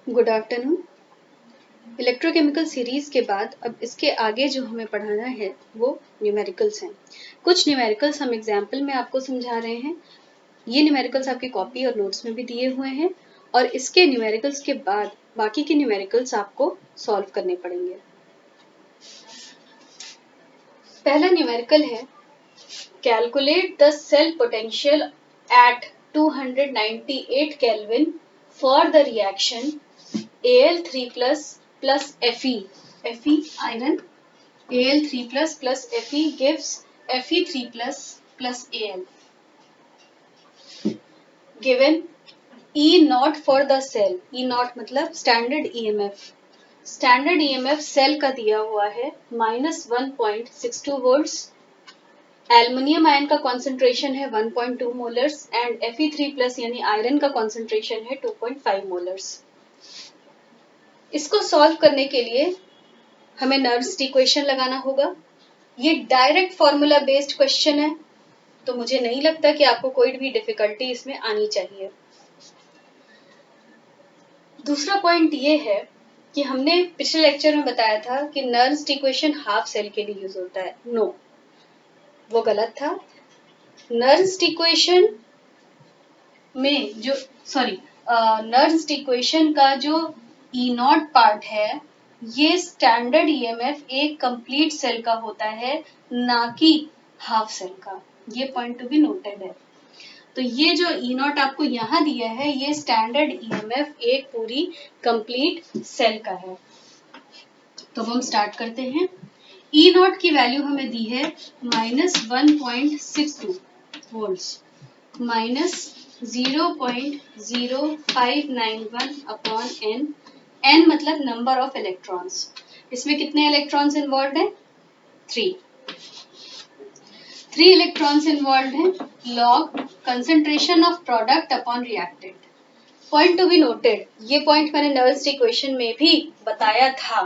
Good afternoon. Electrochemical series के बाद अब इसके आगे जो हमें पढ़ाना है वो न्यूमेरिकल्स हैं। कुछ न्यूमेरिकल्स हम एग्जाम्पल में आपको समझा रहे हैं। ये न्यूमेरिकल्स आपकी कॉपी और नोट्स में भी दिए हुए हैं और इसके न्यूमेरिकल्स के बाद बाकी के न्यूमेरिकल्स आपको सॉल्व करने पड़ेंगे। पहला न्यूमेरिकल है calculate the cell potential at 298 kelvin for the reaction Al3 plus Fe iron, Al3 plus Fe gives Fe3 plus Al. Given E naught for the cell, E naught मतलब standard EMF, standard EMF cell का दिया हुआ है -1.62 volts, aluminium ion का concentration है 1.2 molars and Fe3 plus यानी iron का concentration है 2.5 मोलर्स। इसको सॉल्व करने के लिए हमें नर्व्स इक्वेशन लगाना होगा। ये डायरेक्ट फॉर्मूला बेस्ड क्वेश्चन है तो मुझे नहीं लगता कि आपको कोई भी डिफिकल्टी इसमें आनी चाहिए। दूसरा पॉइंट ये है कि हमने पिछले लेक्चर में बताया था कि नर्व्स इक्वेशन हाफ सेल के लिए यूज होता है। नो, वो गलत था। नर्व्स इक्वेशन में जो नर्व्स इक्वेशन का जो ई नॉट पार्ट है ये स्टैंडर्ड ईएमएफ एक कंप्लीट सेल का होता है, ना कि हाफ सेल का। ये पॉइंट टू बी नोटेड है। तो ये जो ई नॉट आपको यहाँ दिया है ये स्टैंडर्ड ईएमएफ एक पूरी कंप्लीट सेल का है। तो हम स्टार्ट करते हैं। ई नॉट की वैल्यू हमें दी है -1.62 वोल्ट्स -0.0591 अपॉन n। n मतलब नंबर ऑफ इलेक्ट्रॉन्स। इसमें कितने इलेक्ट्रॉन्स इन्वॉल्व हैं? 3 इलेक्ट्रॉन्स इन्वॉल्व हैं। Log concentration of product upon reactant. Point to be noted, ये पॉइंट मैंने नर्व्स इक्वेशन में भी बताया था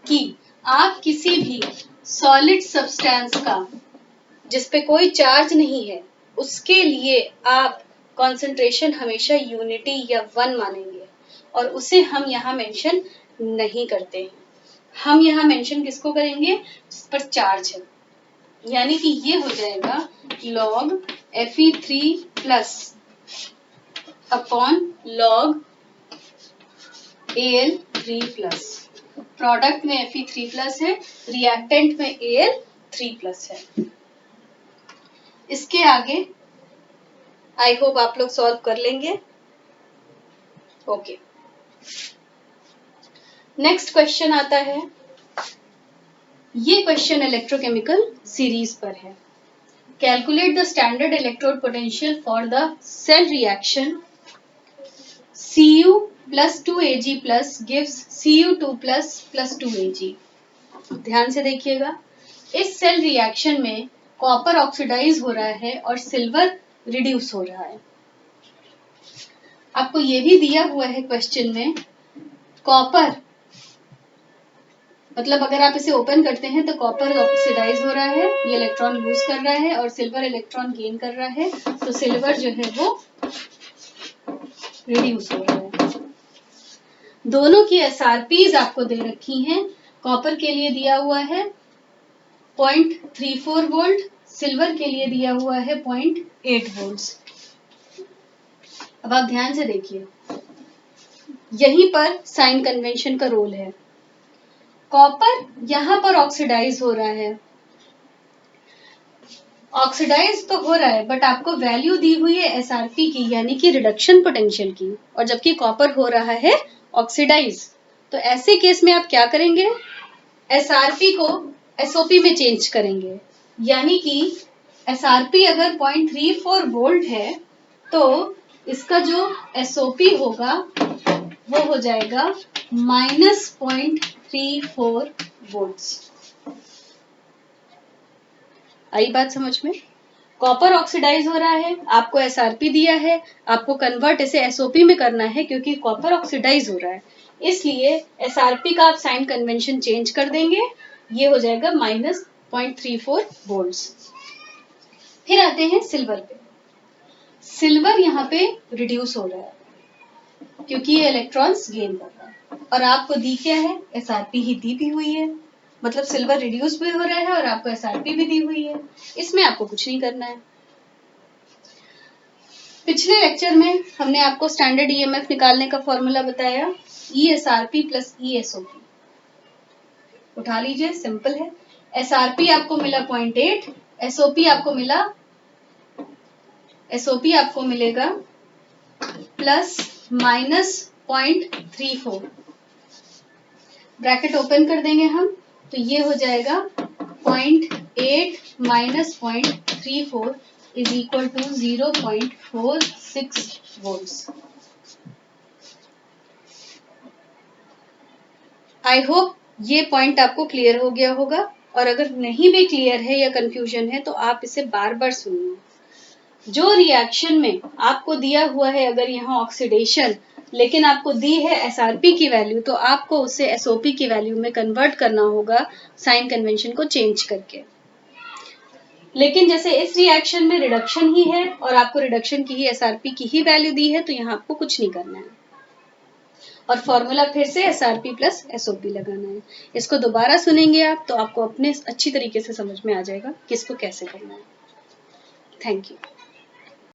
कि आप किसी भी सॉलिड सब्सटेंस का जिसपे कोई चार्ज नहीं है उसके लिए आप कंसंट्रेशन हमेशा यूनिटी या 1 मानेंगे और उसे हम यहाँ मेंशन नहीं करते हैं। हम यहाँ मेंशन किसको करेंगे? जिस पर चार्ज है, यानी कि ये हो जाएगा log Fe3 plus upon log Al3 plus. Product में Fe3 प्लस है, रिएक्टेंट में Al3 प्लस है। इसके आगे आई होप आप लोग सॉल्व कर लेंगे। ओके, नेक्स्ट क्वेश्चन आता है। ये क्वेश्चन इलेक्ट्रोकेमिकल सीरीज पर है। Calculate the standard electrode potential for the cell reaction Cu plus 2Ag plus gives Cu2 plus 2Ag। ध्यान से देखिएगा, इस सेल रिएक्शन में कॉपर ऑक्सीडाइज हो रहा है और सिल्वर रिड्यूस हो रहा है। आपको ये भी दिया हुआ है क्वेश्चन में, कॉपर मतलब अगर आप इसे ओपन करते हैं तो कॉपर ऑक्सीडाइज हो रहा है, ये इलेक्ट्रॉन लूज कर रहा है और सिल्वर इलेक्ट्रॉन गेन कर रहा है, तो सिल्वर जो है वो रिड्यूस हो रहा है। दोनों की एसआरपीज आपको दे रखी हैं। कॉपर के लिए दिया हुआ है 0.34 वोल्ट, सिल्वर के लिए दिया हुआ है 0.8 वोल्ट्स। अब आप ध्यान से देखिए, यहीं पर साइन कन्वेंशन का रोल है। कॉपर यहां पर ऑक्सीडाइज हो रहा है, ऑक्सीडाइज तो हो रहा है बट आपको वैल्यू दी हुई है एसआरपी की, यानी कि रिडक्शन पोटेंशियल की, और जबकि कॉपर हो रहा है ऑक्सीडाइज। तो ऐसे केस में आप क्या करेंगे? एसआरपी को एसओपी में चेंज करेंगे, यानी कि एसआरपी अगर 0.34 वोल्ट है तो इसका जो एसओपी होगा वो हो जाएगा -0.34 वोल्ट्स। आई बात समझ में? कॉपर ऑक्सीडाइज हो रहा है, आपको एसआरपी दिया है, आपको कन्वर्ट इसे एसओपी में करना है क्योंकि कॉपर ऑक्सीडाइज हो रहा है, इसलिए एसआरपी का आप साइन कन्वेंशन चेंज कर देंगे, ये हो जाएगा -0.34 वोल्ट्स। फिर आते हैं सिल्वर पे। सिल्वर यहाँ पे रिड्यूस हो रहा है, क्योंकि ये इलेक्ट्रॉन्स गेन कर रहा है। और आपको दी क्या है, SRP ही दी भी हुई है, मतलब सिल्वर रिड्यूस भी हो रहा है और आपको SRP भी दी हुई है। इसमें आपको कुछ नहीं करना है। पिछले लेक्चर में हमने आपको स्टैंडर्ड EMF निकालने का फॉर्मूला बताया, ESRP प्लस ESOP। उठा लीजिए, सिंपल है। SRP आपको मिला 0.8, SOP आपको मिलेगा प्लस माइनस 0.34। ब्रैकेट ओपन कर देंगे हम, तो ये हो जाएगा 0.8 minus 0.34 is equal to 0.46 volts. I hope ये पॉइंट आपको क्लियर हो गया होगा, और अगर नहीं भी क्लियर है या कंफ्यूजन है तो आप इसे बार बार सुनिए। जो रिएक्शन में आपको दिया हुआ है, अगर यहाँ ऑक्सीडेशन, लेकिन आपको दी है SRP की वैल्यू, तो आपको उसे SOP की वैल्यू में कन्वर्ट करना होगा साइन कन्वेंशन को चेंज करके। लेकिन जैसे इस रिएक्शन में रिडक्शन ही है और आपको रिडक्शन की ही SRP की ही वैल्यू दी है, तो यहाँ आपको कुछ नहीं करना है और फॉर्मूला फिर से SRP प्लस SOP लगाना है। इसको दोबारा सुनेंगे आप तो आपको अपने अच्छी तरीके से समझ में आ जाएगा कि इसको कैसे करना है। Thank you.